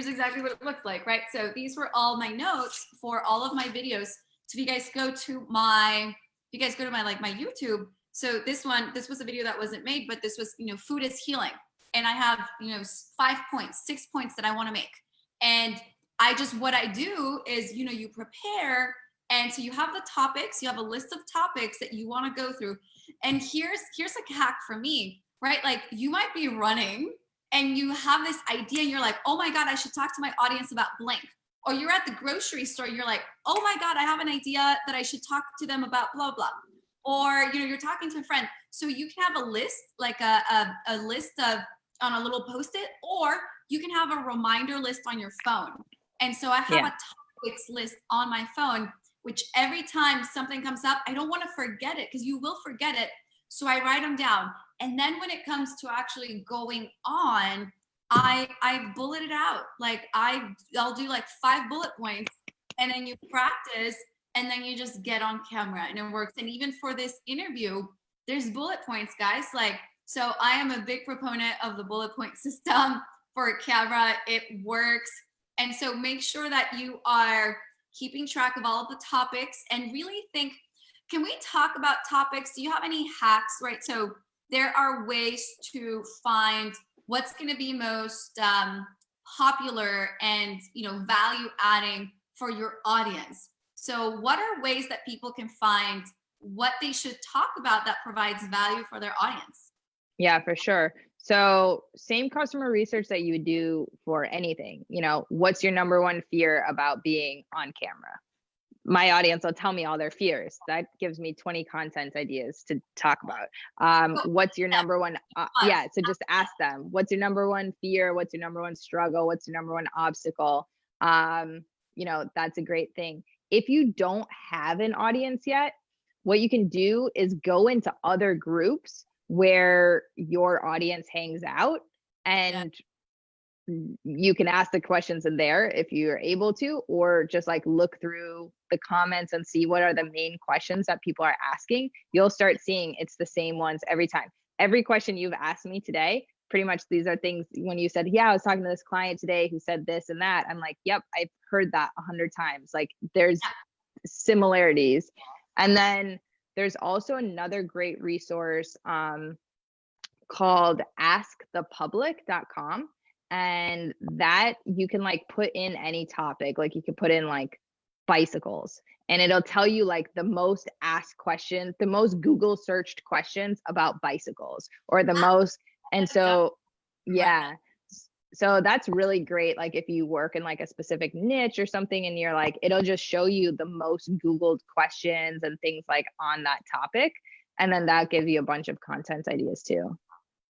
exactly what it looked like, right? So these were all my notes for all of my videos. So if you guys go to my YouTube, so this was a video that wasn't made, but this was, food is healing. And I have, 5 points, 6 points that I want to make. And what I do is, you prepare. And so you have the topics, you have a list of topics that you want to go through. And here's a hack for me, right? Like you might be running and you have this idea and you're like, oh my God, I should talk to my audience about blank. Or you're at the grocery store, you're like, oh my God, I have an idea that I should talk to them about blah, blah. Or, you're talking to a friend. So you can have a list, like a list of on a little Post-it, or you can have a reminder list on your phone. And so I have a topics list on my phone, which every time something comes up, I don't want to forget it, because you will forget it. So I write them down. And then when it comes to actually going on, I bullet it out. Like I'll do like 5 bullet points, and then you practice, and then you just get on camera and it works. And even for this interview, there's bullet points, guys. Like, so I am a big proponent of the bullet point system for a camera. It works. And so make sure that you are keeping track of all of the topics and really think, can we talk about topics? Do you have any hacks, right? So there are ways to find what's going to be most popular and, value adding for your audience. So what are ways that people can find what they should talk about that provides value for their audience? Yeah, for sure. So same customer research that you would do for anything. What's your number one fear about being on camera? My audience will tell me all their fears. That gives me 20 content ideas to talk about. What's your number one? So just ask them, what's your number one fear? What's your number one struggle? What's your number one obstacle? That's a great thing. If you don't have an audience yet, what you can do is go into other groups where your audience hangs out, and you can ask the questions in there if you're able to, or just like look through the comments and see what are the main questions that people are asking. You'll start seeing it's the same ones every time. Every question you've asked me today, pretty much these are things when you said, yeah, I was talking to this client today who said this and that. I'm like, yep, I've heard that 100 times. Like there's similarities. And then there's also another great resource called askthepublic.com. And that you can like put in any topic. Like you can put in like bicycles, and it'll tell you like the most asked questions, the most Google searched questions about bicycles, or the most. And so, yeah. So that's really great. Like if you work in like a specific niche or something, and you're like, it'll just show you the most Googled questions and things like on that topic. And then that gives you a bunch of content ideas too.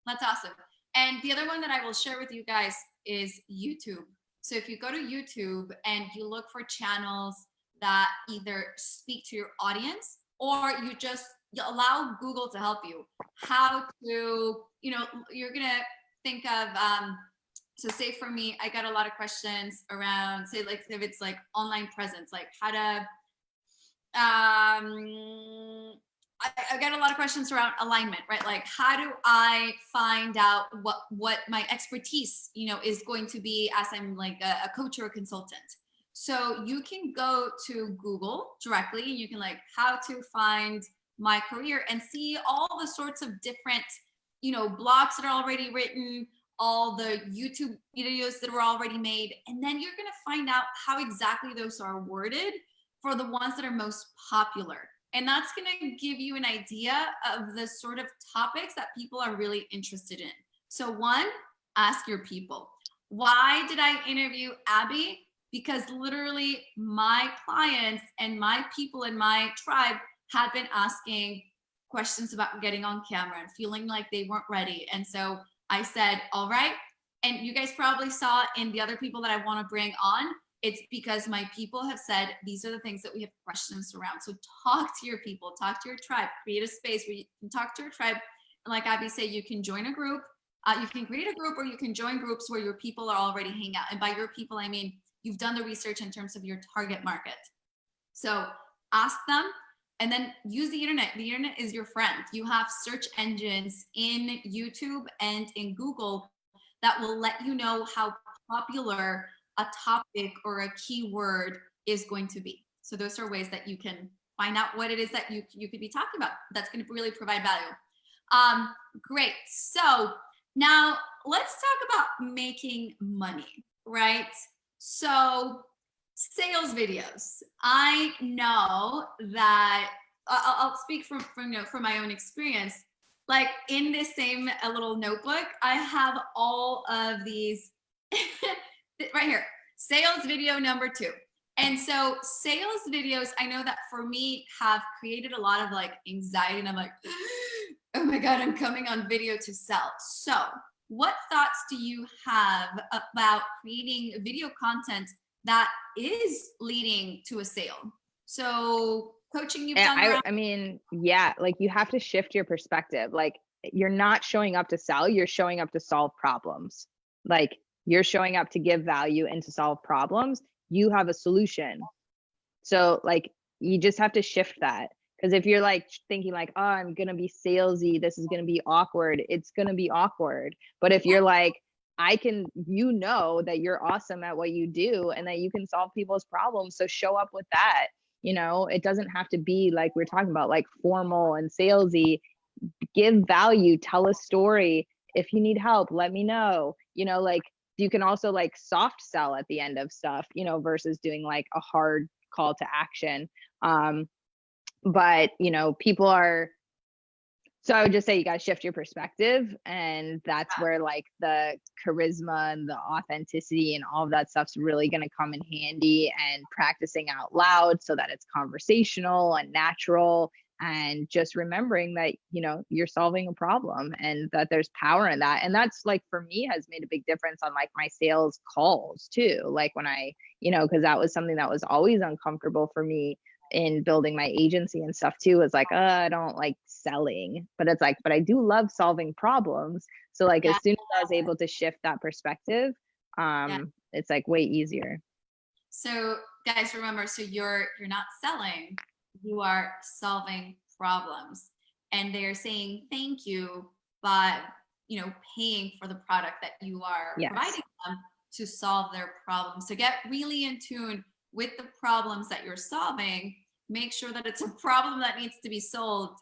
That's awesome. And the other one that I will share with you guys is YouTube. So if you go to YouTube and you look for channels that either speak to your audience, or you allow Google to help you, how to, you're going to think of, so say for me, I got a lot of questions around, say like if it's like online presence, like how to, I got a lot of questions around alignment, right? Like, how do I find out what my expertise, is going to be as I'm like a coach or a consultant? So you can go to Google directly, and you can like how to find my career and see all the sorts of different, blogs that are already written, all the YouTube videos that were already made. And then you're going to find out how exactly those are worded for the ones that are most popular. And that's going to give you an idea of the sort of topics that people are really interested in. So one, ask your people. Why did I interview Abby? Because literally my clients and my people in my tribe had been asking questions about getting on camera and feeling like they weren't ready. And so I said, all right. And you guys probably saw in the other people that I want to bring on, it's because my people have said, these are the things that we have questions around. So talk to your people, talk to your tribe, create a space where you can talk to your tribe. And like Abby said, you can join a group, you can create a group, or you can join groups where your people are already hanging out. And by your people, I mean, you've done the research in terms of your target market. So ask them, and then use the internet. The internet is your friend. You have search engines in YouTube and in Google that will let you know how popular a topic or a keyword is going to be. So those are ways that you can find out what it is that you could be talking about. That's going to really provide value. Great. So now let's talk about making money, right? So sales videos. I know that I'll speak from my own experience. Like in this same little notebook, I have all of these right here, sales video number 2. And so sales videos, I know that for me have created a lot of like anxiety, and I'm like, oh my God, I'm coming on video to sell. So what thoughts do you have about creating video content that is leading to a sale? So coaching you've done. I mean, yeah, like you have to shift your perspective. Like you're not showing up to sell, you're showing up to solve problems. Like you're showing up to give value and to solve problems. You have a solution. So like, you just have to shift that. Because if you're like thinking like, oh, I'm going to be salesy, this is going to be awkward, it's going to be awkward. But if you're like, that you're awesome at what you do and that you can solve people's problems. So show up with that. you know, it doesn't have to be like we're talking about, like formal and salesy. Give value, tell a story. If you need help, let me know. You know, like you can also like soft sell at the end of stuff, you know, versus doing like a hard call to action. But you know, people are, so I would just say you got to shift your perspective, and that's where like the charisma and the authenticity and all of that stuff's really going to come in handy, and practicing out loud so that it's conversational and natural, and just remembering that, you know, you're solving a problem and that there's power in that. And that's like, for me, has made a big difference on like my sales calls too. Like when I, you know, because that was something that was always uncomfortable for me in building my agency and stuff too, is like, I don't like selling, but it's like, but I do love solving problems. So like, as soon as I was able to shift that perspective, it's like way easier. So guys, remember, so you're not selling, you are solving problems, and they're saying thank you by, you know, paying for the product that you are providing them to solve their problems. So get really in tune with the problems that you're solving. Make sure that it's a problem that needs to be solved.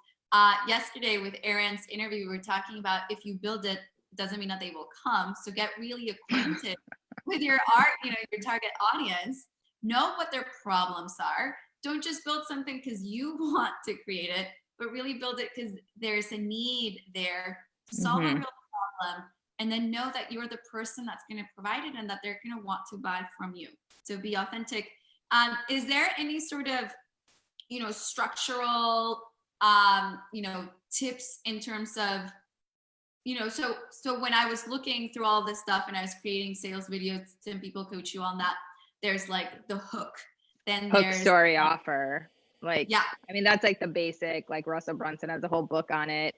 Yesterday with Aaron's interview, we were talking about, if you build it, doesn't mean that they will come. So get really acquainted with your you know, your target audience. Know what their problems are. Don't just build something because you want to create it, but really build it because there's a need there to solve a real problem. And then know that you're the person that's going to provide it, and that they're going to want to buy from you. So be authentic. Is there any sort of, you know, structural, you know, tips in terms of, you know, so when I was looking through all this stuff and I was creating sales videos, some people coach you on that. There's like the hook. Then Hook, there's story, offer. Like, yeah, I mean, that's like the basic, like Russell Brunson has a whole book on it.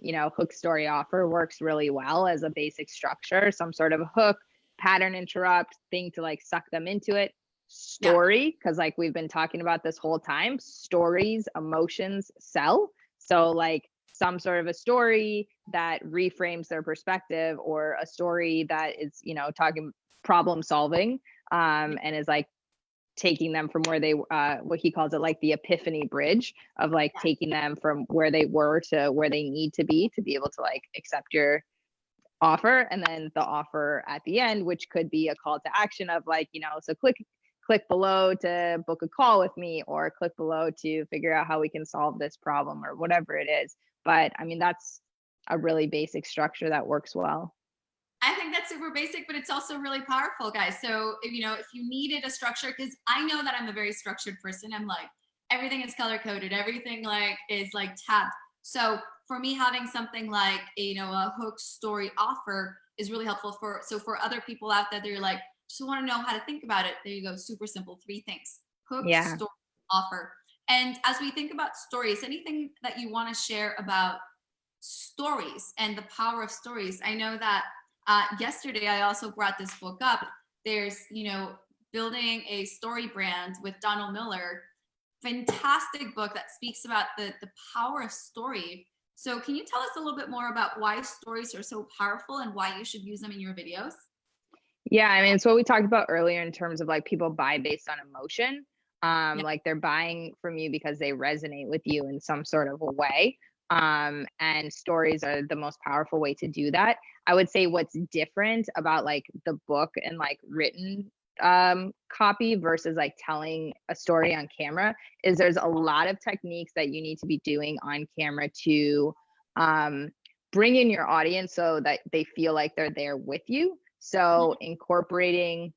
You know, hook, story, offer works really well as a basic structure. Some sort of hook, pattern interrupt, thing to like suck them into it. Story, because like we've been talking about this whole time, stories, emotions sell. So like some sort of a story that reframes their perspective, or a story that is, you know, talking problem solving, and is like taking them from where they what he calls it, like the epiphany bridge of like taking them from where they were to where they need to be able to like accept your offer. And then the offer at the end, which could be a call to action of like, you know, so click below to book a call with me, or click below to figure out how we can solve this problem, or whatever it is. But I mean, that's a really basic structure that works well. I think that's super basic, but it's also really powerful, guys. So if, you know, if you needed a structure, because I know that I'm a very structured person. I'm like, everything is color coded, everything like is like tabbed. So for me, having something like you know, a hook, story, offer is really helpful for, so for other people out there, they're like, just want to know how to think about it. There you go. Super simple. 3 things: hook, Yeah. story, offer. And as we think about stories, anything that you want to share about stories and the power of stories? I know that yesterday I also brought this book up. There's, you know, building a story brand with Donald Miller. Fantastic book that speaks about the power of story. So can you tell us a little bit more about why stories are so powerful and why you should use them in your videos? Yeah, I mean, it's what we talked about earlier in terms of like people buy based on emotion. Like they're buying from you because they resonate with you in some sort of a way. And stories are the most powerful way to do that. I would say what's different about like the book and like written copy versus like telling a story on camera is there's a lot of techniques that you need to be doing on camera to bring in your audience so that they feel like they're there with you. So incorporating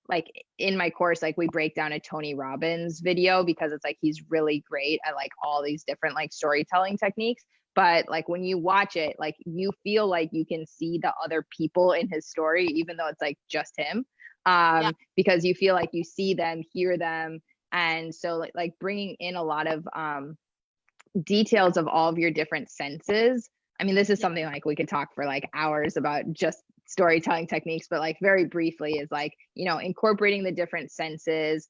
like in my course, like we break down a Tony Robbins video because it's like he's really great at like all these different like storytelling techniques. But like when you watch it, like you feel like you can see the other people in his story, even though it's like just him, because you feel like you see them, hear them. And so like bringing in a lot of details of all of your different senses. I mean, this is something like we could talk for like hours about just storytelling techniques, but like very briefly is like, you know, incorporating the different senses,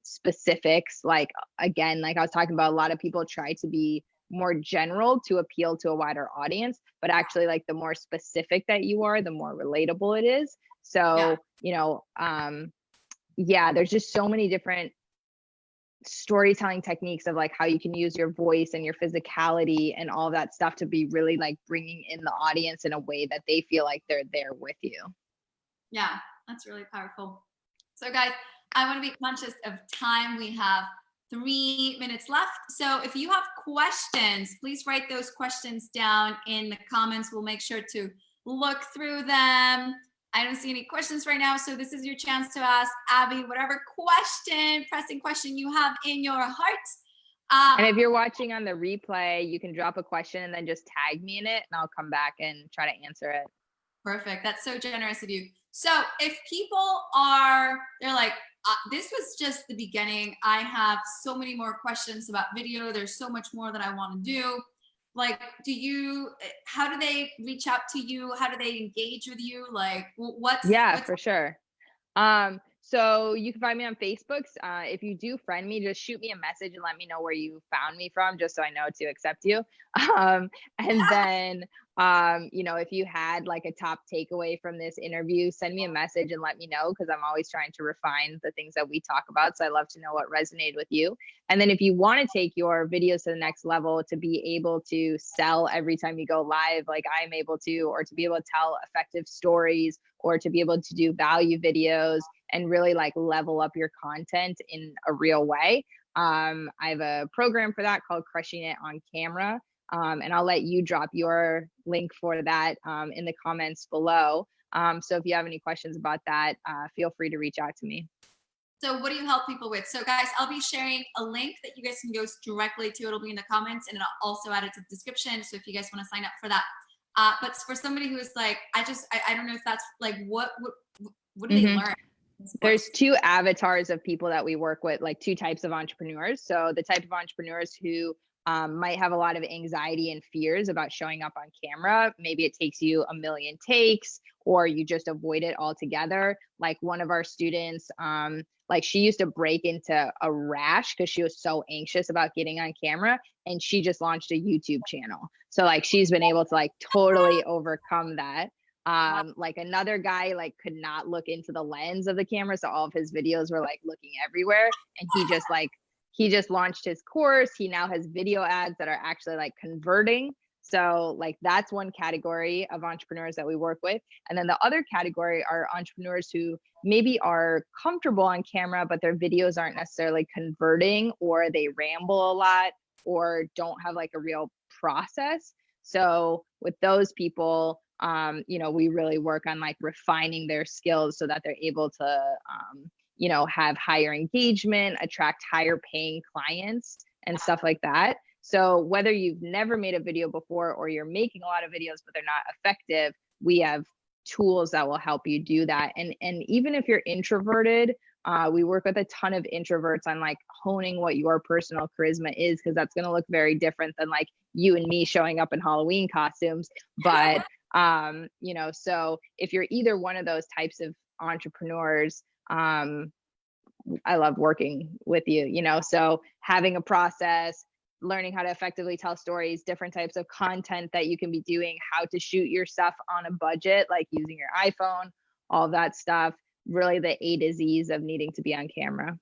specifics. Like, again, like I was talking about, a lot of people try to be more general to appeal to a wider audience, but actually like the more specific that you are, the more relatable it is. So, you know, there's just so many different storytelling techniques of like how you can use your voice and your physicality and all that stuff to be really like bringing in the audience in a way that they feel like they're there with you. Yeah, that's really powerful. So guys, I want to be conscious of time. We have 3 minutes left. So if you have questions, please write those questions down in the comments. We'll make sure to look through them. I don't see any questions right now, so this is your chance to ask Abby whatever pressing question you have in your heart. And if you're watching on the replay, you can drop a question and then just tag me in it, and I'll come back and try to answer it. Perfect. That's so generous of you. So if people they're like, this was just the beginning. I have so many more questions about video. There's so much more that I want to do. Like, how do they reach out to you? How do they engage with you? Like, what's for sure. So you can find me on Facebook. If you do friend me, just shoot me a message and let me know where you found me from, just so I know to accept you. And then, if you had like a top takeaway from this interview, send me a message and let me know, because I'm always trying to refine the things that we talk about. So I love to know what resonated with you. And then if you want to take your videos to the next level, to be able to sell every time you go live, like I'm able to, or to be able to tell effective stories, or to be able to do value videos and really like level up your content in a real way. I have a program for that called Crushing It on Camera. And I'll let you drop your link for that in the comments below. So if you have any questions about that, feel free to reach out to me. So what do you help people with? So guys, I'll be sharing a link that you guys can go directly to. It'll be in the comments, and I'll also add it to the description. So if you guys want to sign up for that. But for somebody who is like, I don't know if that's like, what do they learn? There's 2 avatars of people that we work with, like 2 types of entrepreneurs. So the type of entrepreneurs who might have a lot of anxiety and fears about showing up on camera. Maybe it takes you a million takes, or you just avoid it altogether. Like one of our students, like she used to break into a rash because she was so anxious about getting on camera, and she just launched a YouTube channel. So like she's been able to like totally overcome that. Like another guy like could not look into the lens of the camera, so all of his videos were like looking everywhere, and he just launched his course. He now has video ads that are actually like converting. So like that's one category of entrepreneurs that we work with. And then the other category are entrepreneurs who maybe are comfortable on camera, but their videos aren't necessarily converting, or they ramble a lot, or don't have like a real process. So with those people, we really work on like refining their skills so that they're able to, have higher engagement, attract higher paying clients and stuff like that. So whether you've never made a video before, or you're making a lot of videos, but they're not effective, we have tools that will help you do that. And even if you're introverted, we work with a ton of introverts on like honing what your personal charisma is, because that's going to look very different than like you and me showing up in Halloween costumes. But, so if you're either one of those types of entrepreneurs, I love working with you, so having a process, learning how to effectively tell stories, different types of content that you can be doing, how to shoot your stuff on a budget, like using your iPhone, all that stuff, really the A to Z's of needing to be on camera.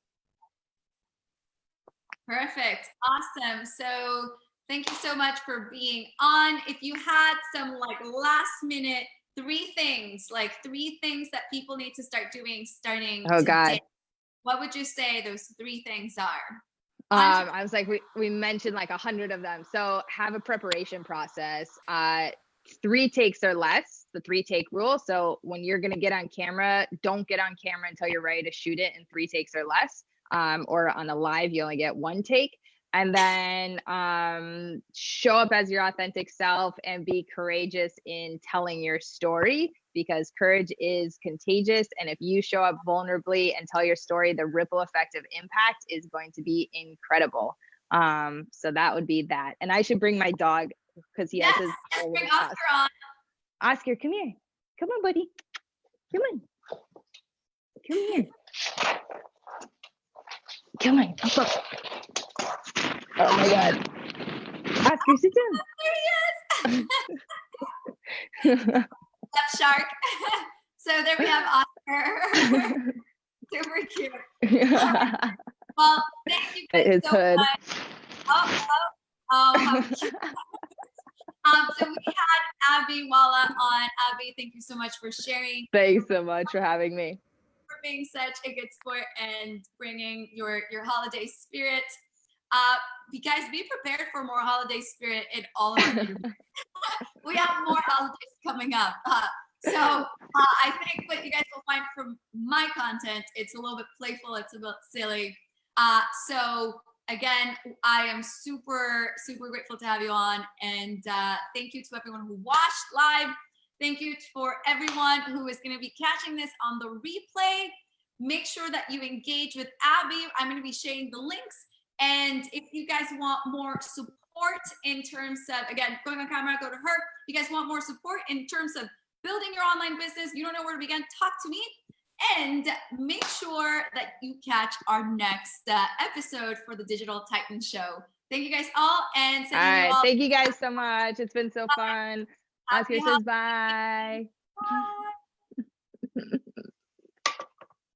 Perfect. Awesome. So thank you so much for being on. If you had some like last minute 3 things that people need to start doing starting today, God, what would you say those 3 things are? I was like, we mentioned like 100 of them. So have a preparation process. 3 takes or less, the 3 take rule. So when you're going to get on camera, don't get on camera until you're ready to shoot it in 3 takes or less. Or on a live, you only get 1 take. And then show up as your authentic self and be courageous in telling your story, because courage is contagious. And if you show up vulnerably and tell your story, the ripple effect of impact is going to be incredible. So that would be that. And I should bring my dog, because he has his whole bring Oscar on. Oscar, come here. Come on, buddy. Come on. Come here. Come on. Up, up. Oh my God. Oscar, sit down. There he is. Left shark. So there we have Oscar. Super cute. Well, thank you his so hood. much. How cute. So we had Abby Walla on. Abby, thank you so much for sharing. Thanks so much for having me. For being such a good sport and bringing your holiday spirit. You guys, be prepared for more holiday spirit in all of our videos. We have more holidays coming up. I think what you guys will find from my content, it's a little bit playful, it's a bit silly. So again, I am super, super grateful to have you on. And thank you to everyone who watched live. Thank you for everyone who is going to be catching this on the replay. Make sure that you engage with Abby. I'm going to be sharing the links. And if you guys want more support in terms of, again, going on camera, go to her. If you guys want more support in terms of building your online business, you don't know where to begin, talk to me. And make sure that you catch our next episode for the Digital Titan Show. Thank you guys all. And all right, thank you guys so much. It's been so fun. Oscar says bye. Bye.